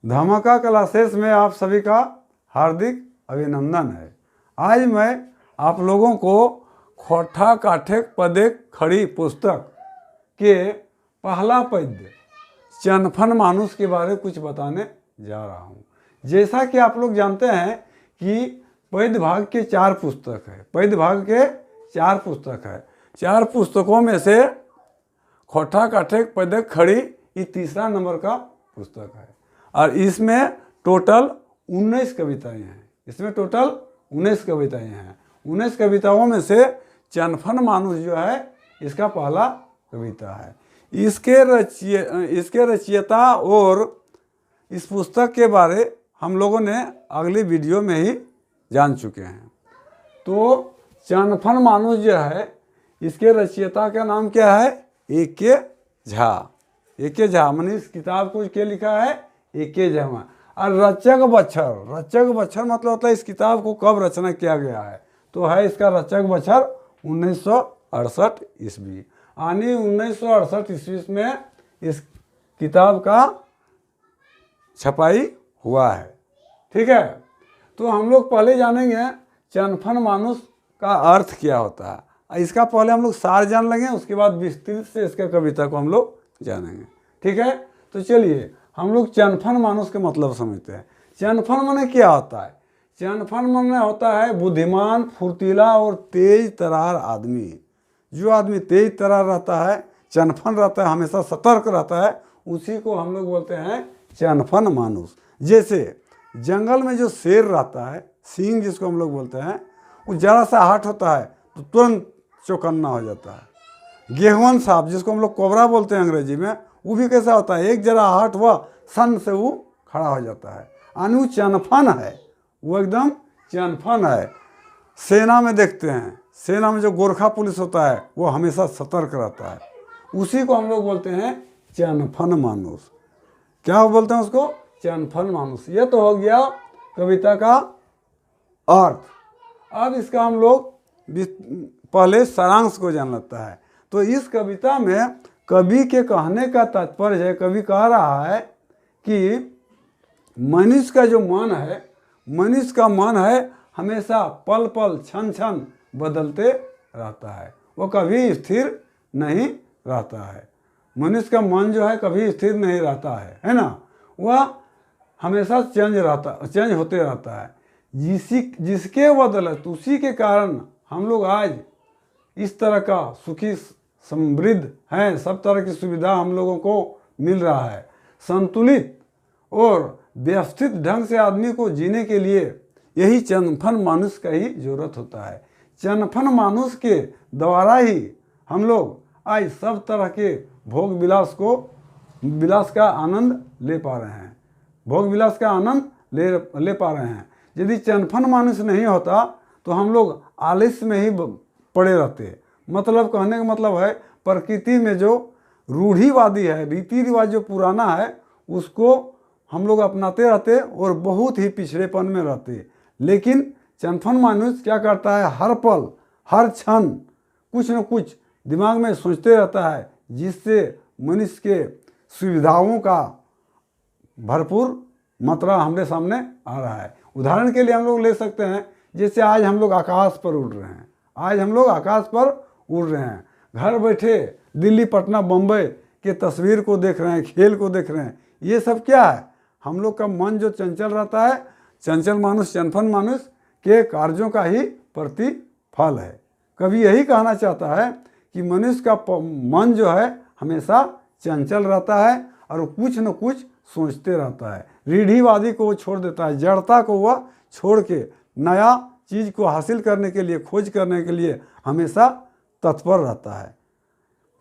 धमाका क्लासेस में आप सभी का हार्दिक अभिनंदन है। आज मैं आप लोगों को खोठा काठे पदे खड़ी पुस्तक के पहला पद्य चनफन मानुष के बारे में कुछ बताने जा रहा हूँ। जैसा कि आप लोग जानते हैं कि पद्य भाग के 4 पुस्तक है, पद्य भाग के 4 पुस्तक है। 4 पुस्तकों में से खोठा काठे पदे खड़ी ये तीसरा नंबर का पुस्तक है और इसमें टोटल 19 कविताएं हैं। इसमें टोटल 19 कविताएं हैं। 19 कविताओं में से चनफन मानुष जो है इसका पहला कविता है। इसके रचयिता और इस पुस्तक के बारे हम लोगों ने अगली वीडियो में ही जान चुके हैं। तो चनफन मानुष जो है इसके रचयिता का नाम क्या है? ए.के. झा। ए.के. झा मैंने इस किताब को क्या लिखा है? ए.के. झा। और रचक बच्छर मतलब होता है इस किताब को कब रचना किया गया है, तो है इसका रचक बच्छर 1968 ईस्वी। यानी 1968 ईस्वी में इस किताब का छपाई हुआ है। ठीक है, तो हम लोग पहले जानेंगे चनफन मानुष का अर्थ क्या होता है। इसका पहले हम लोग सार जान लेंगे, उसके बाद विस्तृत से इसका कविता को हम लोग जानेंगे। ठीक है, तो चलिए हम लोग चनफन मानुष के मतलब समझते हैं। चनफन माने क्या होता है? चनफन माने होता है बुद्धिमान, फुर्तीला और तेज तरार आदमी। जो आदमी तेज तरार रहता है, चनफन रहता है, हमेशा सतर्क रहता है, उसी को हम लोग बोलते हैं चनफन मानुष। जैसे जंगल में जो शेर रहता है, सिंह जिसको हम लोग बोलते हैं, वो जरा सा हट होता है तो तुरंत चौकन्ना हो जाता है। गेहून सांप जिसको हम लोग कोबरा बोलते हैं अंग्रेजी में, वो भी कैसा होता है, एक जरा हट हुआ सन से वो खड़ा हो जाता है। यानी वो चनफन है, वो एकदम चनफन है। सेना में देखते हैं, सेना में जो गोरखा पुलिस होता है वो हमेशा सतर्क रहता है, उसी को हम लोग बोलते हैं चनफन मानुष। क्या बोलते हैं उसको? चनफन मानुष। ये तो हो गया कविता का अर्थ। अब इसका हम लोग पहले सारांश को जान लेता है। तो इस कविता में कवि के कहने का तात्पर्य है, कवि कह रहा है कि मनुष्य का जो मन है, मनुष्य का मन है हमेशा पल पल क्षण क्षण बदलते रहता है, वो कभी स्थिर नहीं रहता है। मनुष्य का मन जो है कभी स्थिर नहीं रहता है ना, वह हमेशा चेंज होते रहता है। जिसके बदौलत उसी के कारण हम लोग आज इस तरह का सुखी समृद्ध हैं, सब तरह की सुविधा हम लोगों को मिल रहा है। संतुलित और व्यवस्थित ढंग से आदमी को जीने के लिए यही चनफन मानुष का ही जरूरत होता है। चनफन मानुष के द्वारा ही हम लोग आज सब तरह के भोग विलास का आनंद ले पा रहे हैं, भोग विलास का आनंद ले पा रहे हैं। यदि चनफन मानुष नहीं होता तो हम लोग आलस्य में ही पड़े रहते। मतलब कहने का मतलब है प्रकृति में जो रूढ़िवादी है, रीति रिवाज जो पुराना है, उसको हम लोग अपनाते रहते और बहुत ही पिछड़ेपन में रहते। लेकिन चनफन मानुष क्या करता है, हर पल हर क्षण कुछ न कुछ दिमाग में सोचते रहता है, जिससे मनुष्य के सुविधाओं का भरपूर मात्रा हमारे सामने आ रहा है। उदाहरण के लिए हम लोग ले सकते हैं, जैसे आज हम लोग आकाश पर उड़ रहे हैं, आज हम लोग आकाश पर उड़ रहे हैं, घर बैठे दिल्ली, पटना, बम्बई के तस्वीर को देख रहे हैं, खेल को देख रहे हैं। ये सब क्या है? हम लोग का मन जो चंचल रहता है, चंचल मानुष, चनफन मानुष के कार्यों का ही प्रतिफल है। कभी यही कहना चाहता है कि मनुष्य का मन जो है हमेशा चंचल रहता है और कुछ न कुछ सोचते रहता है। रूढ़िवादी को वो छोड़ देता है, जड़ता को वह छोड़ के नया चीज़ को हासिल करने के लिए, खोज करने के लिए हमेशा तत्पर रहता है।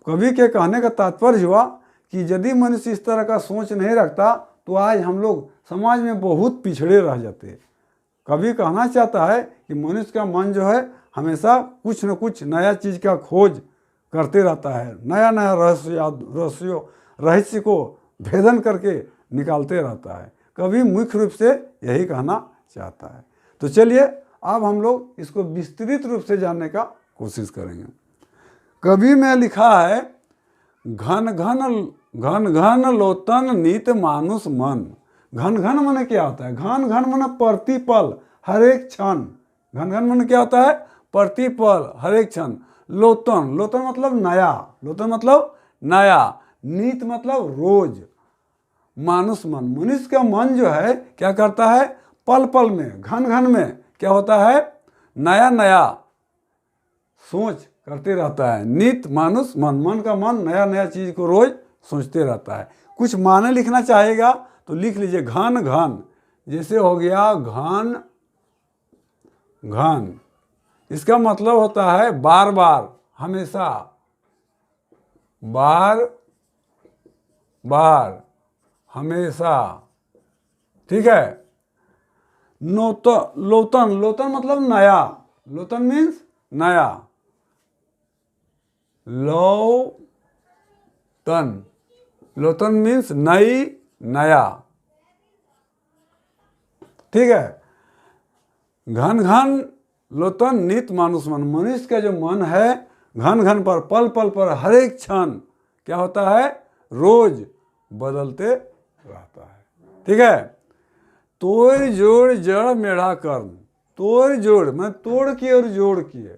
कवि के कहने का तात्पर्य हुआ कि यदि मनुष्य इस तरह का सोच नहीं रखता तो आज हम लोग समाज में बहुत पिछड़े रह जाते। कवि कहना चाहता है कि मनुष्य का मन जो है हमेशा कुछ न कुछ नया चीज़ का खोज करते रहता है, नया नया रहस्य को भेदन करके निकालते रहता है। कवि मुख्य रूप से यही कहना चाहता है। तो चलिए अब हम लोग इसको विस्तृत रूप से जानने का कोशिश करेंगे। कवि में लिखा है, घन घन लोतन नीत मानुष मन, घन घन माने क्या होता है? घन घन माने प्रतिपल, हर एक क्षण। घन घन माने क्या होता है? प्रतिपल, हर एक क्षण। लोतन, लोतन मतलब नया, लोतन मतलब नया। नित मतलब रोज। मानुष मन, मनुष्य का मन जो है क्या करता है? पल पल में, घन घन में क्या होता है? नया नया सोच करते रहता है। नित मानुष मन, मन का मन नया नया चीज को रोज सोचते रहता है। कुछ माने लिखना चाहेगा तो लिख लीजिए घन घन। जैसे हो गया घन घन, इसका मतलब होता है बार बार, हमेशा, बार बार, हमेशा। ठीक है। लोतन, लोतन मतलब नया, लोतन मीन्स नया। लोतन, लोतन मीन्स नई, नया। ठीक है। घन घन लोतन नित मानुष मन, मनुष्य का जो मन है घन घन पर, पल पल पर, हर एक क्षण क्या होता है? रोज बदलते रहता है। ठीक है। तोड़ जोड़ जड़ मेढ़ा कर्म, तोड़ जोड़ मैं तोड़ किए और जोड़ किए,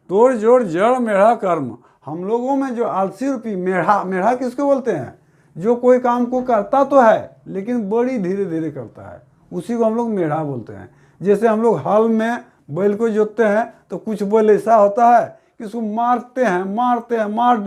तोड़ जोड़ जड़ मेढ़ा कर्म। हम लोगों में जो आलसी रूपी मेढ़ा, मेढ़ा किसको बोलते हैं? जो कोई काम को करता तो है लेकिन बड़ी धीरे धीरे करता है, उसी को हम लोग मेढ़ा बोलते हैं। जैसे हम लोग हल में बैल को जोतते हैं तो कुछ बैल ऐसा होता है कि उसको मारते हैं, मार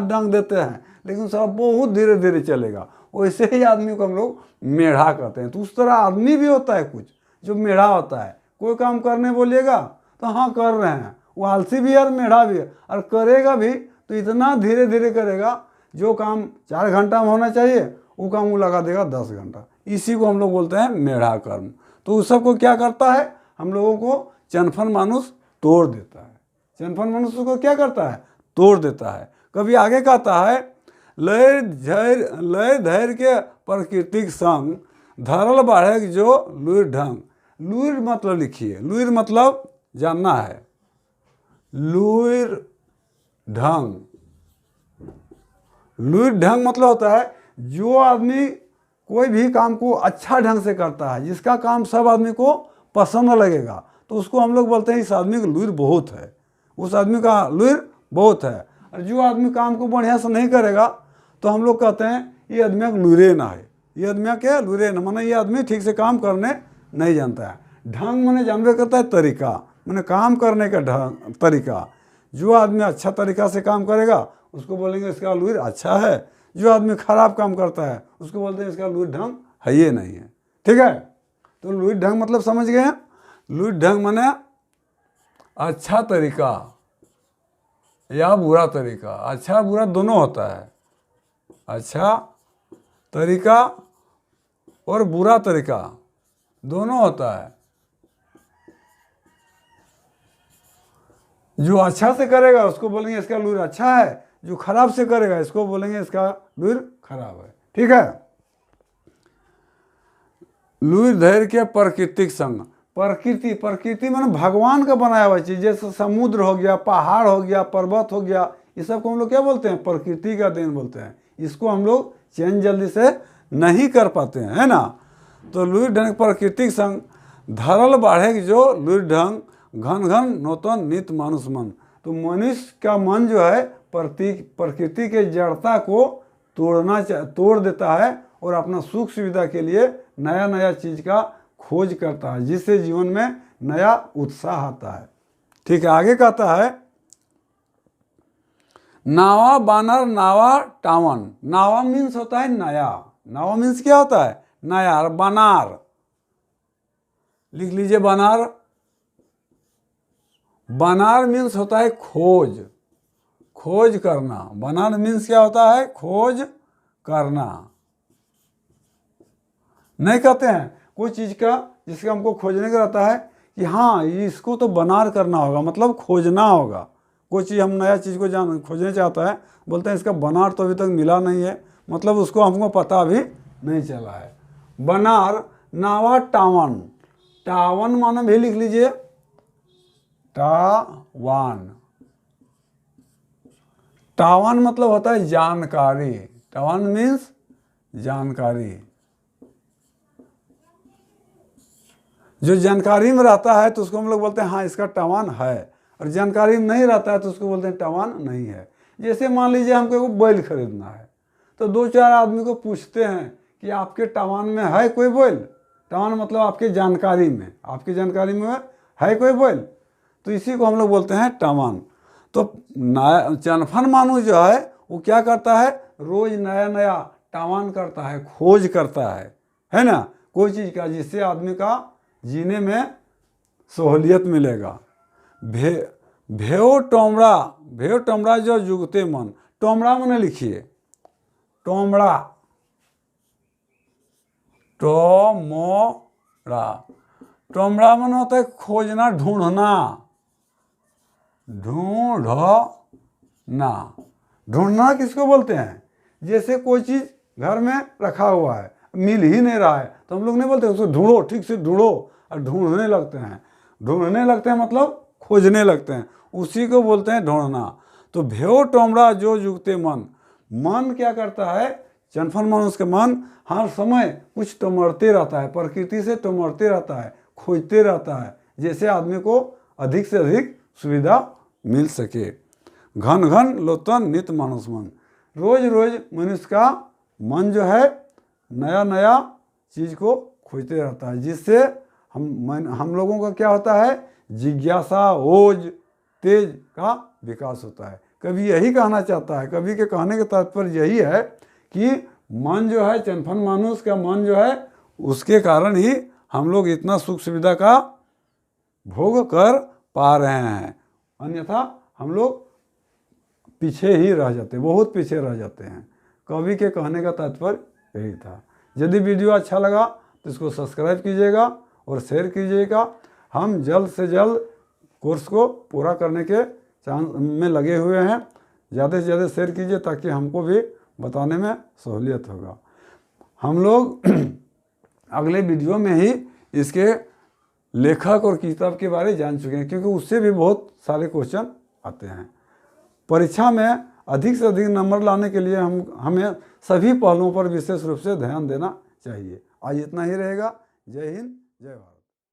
डांग देते हैं, लेकिन सब बहुत धीरे धीरे चलेगा। वैसे ही आदमी को हम लोग मेढ़ा कहते हैं। तो उस तरह आदमी भी होता है कुछ जो मेढ़ा होता है। कोई काम करने बोलिएगा तो हाँ कर रहे हैं, वो आलसी भी है और मेढ़ा भी है, और करेगा भी तो इतना धीरे धीरे करेगा, जो काम 4 घंटा में होना चाहिए वो काम वो लगा देगा 10 घंटा। इसी को हम लोग बोलते हैं मेढ़ा कर्म। तो उस सबको क्या करता है? हम लोगों को चनफन मानुष तोड़ देता है। चनफन मानुष को क्या करता है? तोड़ देता है। कभी आगे कहता है लय धैर्य के प्राकृतिक संग धरल बाढ़े जो लुर ढंग। लुर मतलब लिखिए, लुर मतलब जानना है, लुर ढंग। लुर ढंग मतलब होता है जो आदमी कोई भी काम को अच्छा ढंग से करता है, जिसका काम सब आदमी को पसंद लगेगा, तो उसको हम लोग बोलते हैं इस आदमी का लुर बहुत है, उस आदमी का लुर बहुत है। और जो आदमी काम को बढ़िया से नहीं करेगा तो हम लोग कहते हैं ये आदमी का लुरे ना है, ये आदमी क्या लुरे ना, माने ये आदमी ठीक से काम करने नहीं जानता है। ढंग माने जानवे करता है तरीका, माने काम करने का ढंग, तरीका। जो आदमी अच्छा तरीका से काम करेगा उसको बोलेंगे इसका लुर अच्छा है, जो आदमी खराब काम करता है उसको बोलते हैं इसका लुर ढंग है ये नहीं है। ठीक है। तो लुर ढंग मतलब समझ गए हैं? लुर ढंग माने अच्छा तरीका या बुरा तरीका। अच्छा बुरा दोनों होता है, अच्छा तरीका और बुरा तरीका दोनों होता है। जो अच्छा से करेगा उसको बोलेंगे इसका लुर अच्छा है, जो खराब से करेगा इसको बोलेंगे इसका लुर खराब है। ठीक है। लुर धैर्य के प्राकृतिक संग, प्रकृति, प्रकृति माने भगवान का बनाया हुआ चीज, जैसे समुद्र हो गया, पहाड़ हो गया, पर्वत हो गया, ये सब को हम लोग क्या बोलते हैं? प्रकृति का देन बोलते हैं। इसको हम लोग चेंज जल्दी से नहीं कर पाते हैं, है ना। तो लुर ढंग प्राकृतिक संग धरल बाढ़े जो लुर ढंग घन घन नूतन नित मानुष मन। तो मनुष्य का मन जो है प्रकृति के जड़ता को तोड़ देता है और अपना सुख सुविधा के लिए नया नया चीज का खोज करता है, जिससे जीवन में नया उत्साह आता है। ठीक है। आगे कहता है नावा बानर नावा टावन। नावा मीन्स होता है नया, नावा मीन्स क्या होता है? नया। और बनार लिख लीजिए, बनार, बनार मीन्स होता है खोज, खोज करना। बनार मीन्स क्या होता है? खोज करना। नहीं कहते हैं कोई चीज का जिसका हमको खोजने का रहता है कि हाँ इसको तो बनार करना होगा, मतलब खोजना होगा। कोई चीज़ हम नया चीज़ को खोजने चाहता है, बोलते हैं इसका बनार तो अभी तक मिला नहीं है, मतलब उसको हमको पता अभी नहीं चला है। बनार नावा टावन, टावन माने भी लिख लीजिए, टावन। टावन मतलब होता है जानकारी, टावन मीन्स जानकारी। जो जानकारी में रहता है तो उसको हम लोग बोलते हैं हाँ इसका टवान है, और जानकारी में नहीं रहता है तो उसको बोलते हैं टवान नहीं है। जैसे मान लीजिए हमको एक बैल खरीदना है, तो 2-4 आदमी को पूछते हैं कि आपके टवान में है कोई बैल। टवान मतलब आपके जानकारी में, आपकी जानकारी में है कोई बैल, तो इसी को हम लोग बोलते हैं टवान। तो चनफन मानुष जो है वो क्या करता है, रोज नया नया टवान करता है, खोज करता है ना, कोई चीज़ का, जिससे आदमी का जीने में सहूलियत मिलेगा। भेव टोमड़ा जो जुगते मन, टोमड़ा मैंने लिखिए, टोमड़ा मन होता है खोजना, ढूंढना किसको बोलते हैं, जैसे कोई चीज़ घर में रखा हुआ है, मिल ही नहीं रहा है, तो हम लोग नहीं बोलते उसको ढूंढो, ठीक से ढूंढो, और ढूंढने लगते हैं मतलब खोजने लगते हैं, उसी को बोलते हैं ढूंढना। तो भेव टोमड़ा जो जुगते मन क्या करता है, चनफन मन उसके मन हर समय कुछ टोमड़ते रहता है, प्रकृति से टोमड़ते रहता है, खोजते रहता है, जैसे आदमी को अधिक से अधिक सुविधा मिल सके। घन घन लोतन नित मानुष मन, रोज रोज मनुष्य का मन जो है नया नया चीज़ को खोजते रहता है, जिससे हम लोगों का क्या होता है, जिज्ञासा, ओज, तेज का विकास होता है। कभी यही कहना चाहता है, कभी के कहने का तात्पर्य यही है कि मन जो है, चनफन मानुष का मन जो है, उसके कारण ही हम लोग इतना सुख सुविधा का भोग कर पा रहे हैं, अन्यथा हम लोग पीछे ही रह जाते, बहुत पीछे रह जाते हैं। कवि के कहने का तात्पर्य यही था। यदि वीडियो अच्छा लगा तो इसको सब्सक्राइब कीजिएगा और शेयर कीजिएगा। हम जल्द से जल्द कोर्स को पूरा करने के चांस में लगे हुए हैं। ज़्यादा से ज़्यादा शेयर कीजिए ताकि हमको भी बताने में सहूलियत होगा। हम लोग अगले वीडियो में ही इसके लेखक और किताब के बारे में जान चुके हैं, क्योंकि उससे भी बहुत सारे क्वेश्चन आते हैं। परीक्षा में अधिक से अधिक नंबर लाने के लिए हमें सभी पहलुओं पर विशेष रूप से ध्यान देना चाहिए। आज इतना ही रहेगा। जय हिंद, जय भारत।